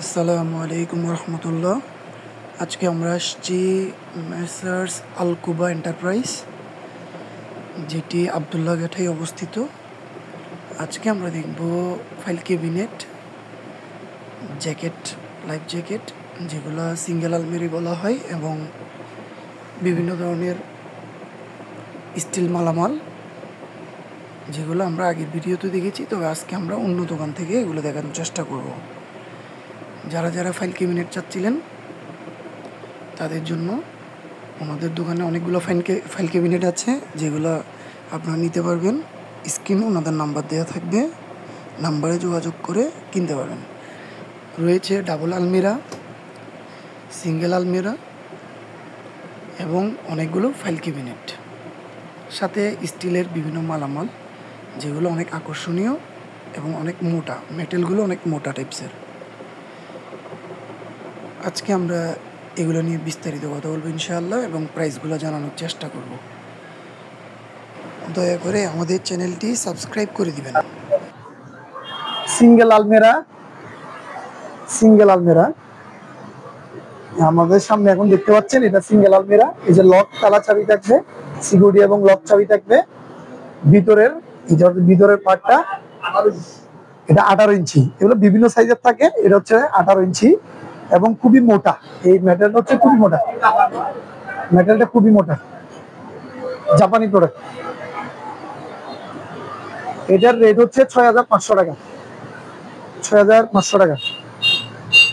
আসসালামু আলাইকুম রহমতুল্লাহ। আজকে আমরা আসছি মেসার্স আলকুবা এন্টারপ্রাইজ, যেটি আবদুল্লাহ ঘাটায় অবস্থিত। আজকে আমরা দেখব file cabinet, jacket, life jacket, যেগুলো সিঙ্গেল আলমারি বলা হয়, এবং বিভিন্ন ধরনের স্টিল মালামাল, যেগুলো আমরা আগের ভিডিওতে দেখেছি। তবে আজকে আমরা অন্য দোকান থেকে এগুলো দেখানোর চেষ্টা করব। যারা যারা ফাইল ক্যাবিনেট চাচ্ছিলেন তাদের জন্য আমাদের দোকানে অনেকগুলো ফাইল ক্যাবিনেট আছে, যেগুলো আপনারা নিতে পারবেন। স্ক্রিনে ওনাদের নাম্বার দেওয়া থাকবে, নাম্বারে যোগাযোগ করে কিনতে পারবেন। রয়েছে ডাবল আলমিরা, সিঙ্গেল আলমিরা এবং অনেকগুলো ফাইল ক্যাবিনেট, সাথে স্টিলের বিভিন্ন মালামাল, যেগুলো অনেক আকর্ষণীয় এবং অনেক মোটা, মেটেলগুলো অনেক মোটা টাইপসের। আজকে আমরা এগুলো নিয়ে বিস্তারিত কথা বলবো ইনশাআল্লাহ, এবং প্রাইসগুলো জানানোর চেষ্টা করব। দয়া করে আমাদের চ্যানেলটি সাবস্ক্রাইব করে দিবেন। সিঙ্গেল আলমিরা আমাদের সামনে এখন দেখতে পাচ্ছেন, এটা সিঙ্গেল আলমিরা। এই যে লক তালা চাবি থাকবে, সিকিউরিটি এবং লক চাবি থাকবে। ভিতরের পার্টটা এটা 18 ইঞ্চি, এগুলো বিভিন্ন সাইজের থাকে। এটা হচ্ছে 18 ইঞ্চি এবং খুবই মোটা। এই মেটেরিয়ালটা হচ্ছে খুবই মোটা, জাপানি প্রোডাক্ট। এটার রেট হচ্ছে 6500 টাকা, 6500 টাকা।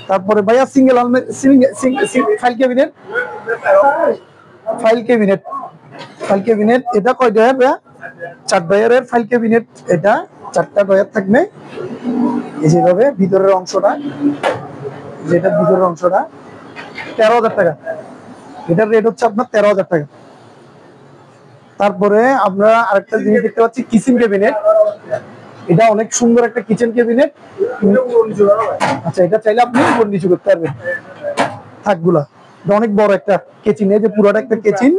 তারপরে ভাইয়া সিঙ্গেল ফাইল ক্যাবিনেট এটা কয় ডয়ার ভাইয়া? 4 ডয়ারের ফাইল ক্যাবিনেট। এটা 4টা ডয়ার থাকবে। এই যেভাবে ভিতরের অংশটা, যেটা ভিতরের অংশটা 13,000 টাকা। এটার রেট হচ্ছে আপনার 13,000 টাকা। তারপরে আমরা আরেকটা জিনিস দেখতে পাচ্ছি, কিচেন ক্যাবিনেট। এটা অনেক সুন্দর একটা কিচেন ক্যাবিনেট। আচ্ছা, এটা চাইলে আপনি উপর নিচু করতে পারবেন থাকগুলা। এটা অনেক বড় একটা কিচেন, এই যে পুরোটা একটা কিচেন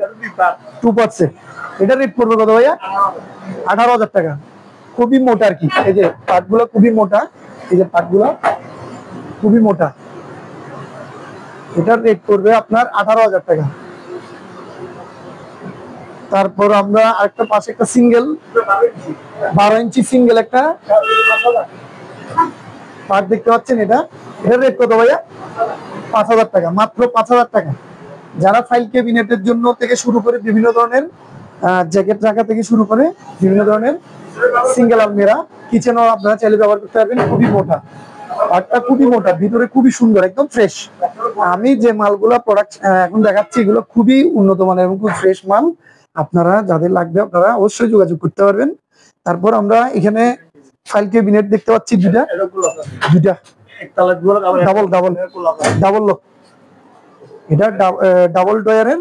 2%। এটা রেট পড়বে কত ভাইয়া? 18,000 টাকা। খুবই মোটা আর কি, এই যে পার্টগুলো খুবই মোটা, এই যে পার্টগুলো খুবই মোটা। এটার রেট পড়বে আপনার 18,000 টাকা। তারপর আমরা আরেকটা পাশে একটা সিঙ্গেল 12 ইঞ্চি সিঙ্গেল একটা পার্ট দেখতে পাচ্ছেন। এটার রেট কত ভাইয়া? 5,000 টাকা, মাত্র 5,000 টাকা। যারা ফাইল ক্যাবিনেটের জন্য থেকে শুরু করে বিভিন্ন ধরনের জ্যাকেট রাখা থেকে শুরু করে বিভিন্ন ধরনের সিঙ্গেল আলমিরা, কিচেনও আপনারা চাইলে ব্যবহার করতে পারবেন। খুবই মোটা পার্টটা, খুবই মোটা, ভিতরে খুবই সুন্দর, একদম ফ্রেশ। আমি যে মালগুলা প্রোডাক্ট এখন দেখাচ্ছি, এগুলো খুবই উন্নত মানের এবং খুব ফ্রেশ মাল। আপনারা যাদের লাগবে আপনারা অবশ্যই যোগাযোগ করতে পারবেন। তারপর আমরা এখানে ফাইল ক্যাবিনেট দেখতে পাচ্ছি দুইটা ডাবল লক। এটা ডাবল ডয়ারের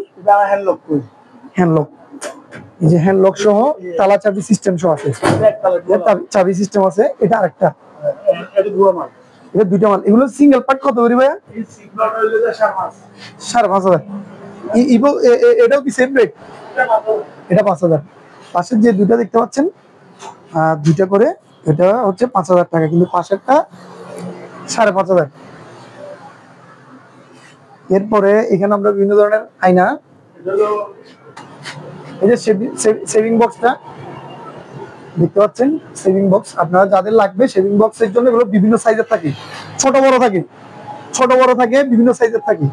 হ্যান্ডলক, এই যে হ্যান্ডলক সহ তালা চাবি সিস্টেম সহ আছে, চাবি সিস্টেম আছে। এটা আরেকটা, এটা দুইটা মাল। এগুলো সিঙ্গেল পার্ট কত করি ভাইয়া? 5,500। এটাও কি সেম রেট? এটা 5,000। পাশের যে দুইটা দেখতে পাচ্ছেন, দুইটা করে, এটা হচ্ছে 5,000 টাকা, কিন্তু পাশেরটা 5,500। এরপরে এখানে আমরা বিভিন্ন ধরনের আয়না, এই যে সেভিং বক্সটা দেখতে পাচ্ছেন, সেভিং বক্স। আপনারা যাদের লাগবে সেভিং বক্সের জন্য, এগুলো বিভিন্ন সাইজের থাকে, ছোট বড় থাকে, বিভিন্ন সাইজের থাকে।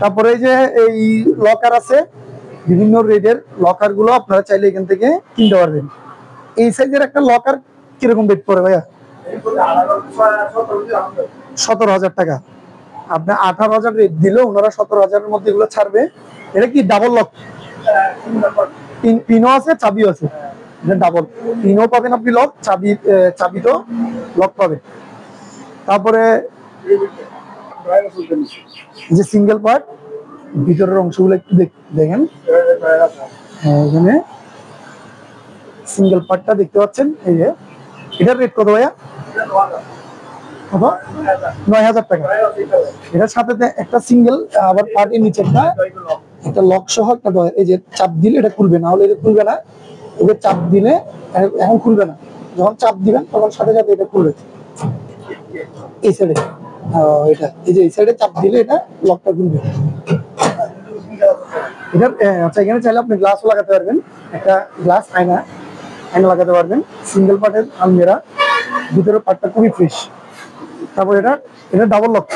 তারপরে এই যে এই লকার আছে, বিভিন্ন রেডের লকার গুলো আপনারা চাইলে এখান থেকে কিনতে পারবেন। এই সাইজের একটা লকার কিরকম রেট পড়ে ভাইয়া? 17,000 টাকা। আপনি 18,000 রেট দিলে ওনারা 17,000-এর মধ্যে এগুলো ছাড়বে। এটা কি ডাবল লক? পিনও আছে, চাবিও আছে। ডাবল পিনও পাবেন আপনি, লক চাবি তো লক পাবেন। তারপরে যে সিঙ্গেল পার্ট, ভিতরের অংশগুলো একটু দেখেন। এখানে সিঙ্গেল পার্টটা দেখতে পাচ্ছেন। এই যে এটার রেট কত ভাইয়া? 9,000 টাকা। এটার সাথে একটা সিঙ্গেল আবার পার্টের নিচে একটা লক সহ একটা, এই যে চাপ দিলে এটা খুলবে, না হলে এটা খুলবে না। এবার চাপ দিলে এখন খুলবে না, যখন চাপ দিবেন তখন সাথে সাথে এটা খুলবে। এই সাইডে এটা এই যে এই সাইডে চাপ দিলে এটা লকটা খুলবে। এটার আচ্ছা এখানে চাইলে আপনি গ্লাসও লাগাতে পারবেন, একটা গ্লাস আয়না আয়না লাগাতে পারবেন। সিঙ্গেল পার্টের আলমিরা, ভিতরের পার্টটা খুবই ফ্রেশ। তারপর এটা এটা ডাবল লক।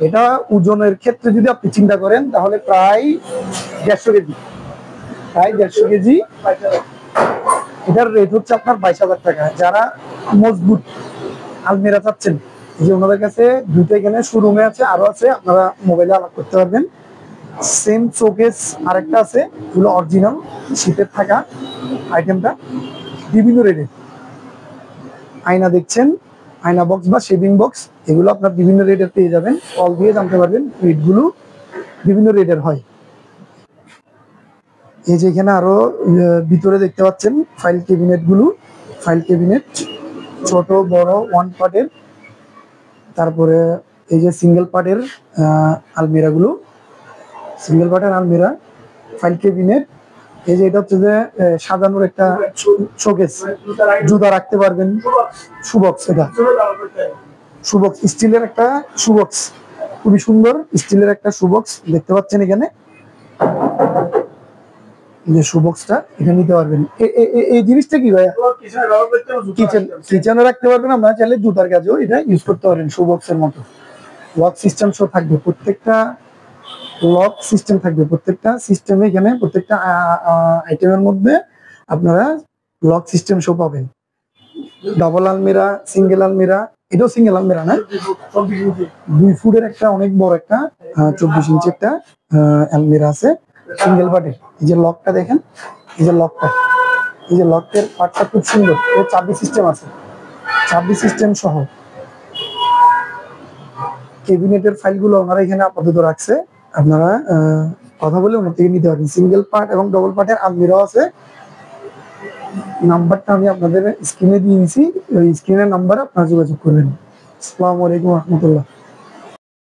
এটা ওজনের ক্ষেত্রে যদি আপনি চিন্তা করেন তাহলে প্রায় 150 কেজি, প্রায় 150 কেজি। এটার রেট হচ্ছে আপনার 22,000 টাকা। যারা মজবুত আলমিরা চাচ্ছেন, যে ওনাদের কাছে দুটো এখানে শোরুমে আছে, আরো আছে, আপনারা মোবাইলে আলাপ করতে পারবেন। সেম শোকেস আরেকটা আছে, এগুলো অরিজিনাল শীতের থাকা আইটেমটা, বিভিন্ন রেটে। আয়না দেখছেন, আয়না বক্স বা শেভিং বক্স, এগুলো আপনার বিভিন্ন রেটের পেয়ে যাবেন। কল দিয়ে জানতে পারবেন, রেটগুলো বিভিন্ন রেটের হয়। এই যে এখানে আরো ভিতরে দেখতে পাচ্ছেন ফাইল ক্যাবিনেট গুলো, ফাইল ক্যাবিনেট ছোট বড় ওয়ান পার্টের। তারপরে এই যে সিঙ্গেল পার্টের আলমিরা গুলো, সিঙ্গেল পার্টের আলমিরা, ফাইল ক্যাবিনেট। এই যে এটা হচ্ছে যে সাজানোর একটা শোকেস, জুতা রাখতে পারবেন, শুবক্স। এটা শুবক্স, স্টিলের একটা শুবক্স, খুবই সুন্দর স্টিলের একটা শুবক্স দেখতে পাচ্ছেন এখানে। যে শুবক্সটা এখানে নিতে পারবেন। এই জিনিসটা কি ভাইয়া? কিচেনে রাখতে পারবেন, আমরা চাইলে জুতার কাজেও এটা ইউজ করতে পারেন। শুবক্সের মতো লক সিস্টেম সহ থাকবে, প্রত্যেকটা লক সিস্টেম থাকবে, প্রত্যেকটা সিস্টেমে এখানে প্রত্যেকটা আইটেমের মধ্যে আপনারা লক সিস্টেম সহ পাবেন। ডাবল আলমিরা, সিঙ্গেল আলমিরা, এটাও সিঙ্গেল আলমিরা না, 2 ফুটের একটা অনেক বড় একটা 24 ইঞ্চি একটা আলমিরা আছে সিঙ্গেল পার্টের। এই যে লকটা দেখেন, এই যে লকটা, এই যে লকের পার্টটা খুব সুন্দর। এর চাবি সিস্টেম আছে, চাবি সিস্টেম সহ। ক্যাবিনেটের ফাইলগুলো ওনারা এখানে আপাতত রাখছে, আপনারা কথা বলে ওনার থেকে নিতে পারবেন। সিঙ্গেল পার্ট এবং ডবল পার্টের আলমিরাও আছে। নাম্বারটা আমি আপনাদের স্ক্রিনে দিয়ে দিয়েছি, ওই স্ক্রিনের নাম্বারে আপনারা যোগাযোগ করবেন। আসসালামু আলাইকুম রহমতুল্লাহ।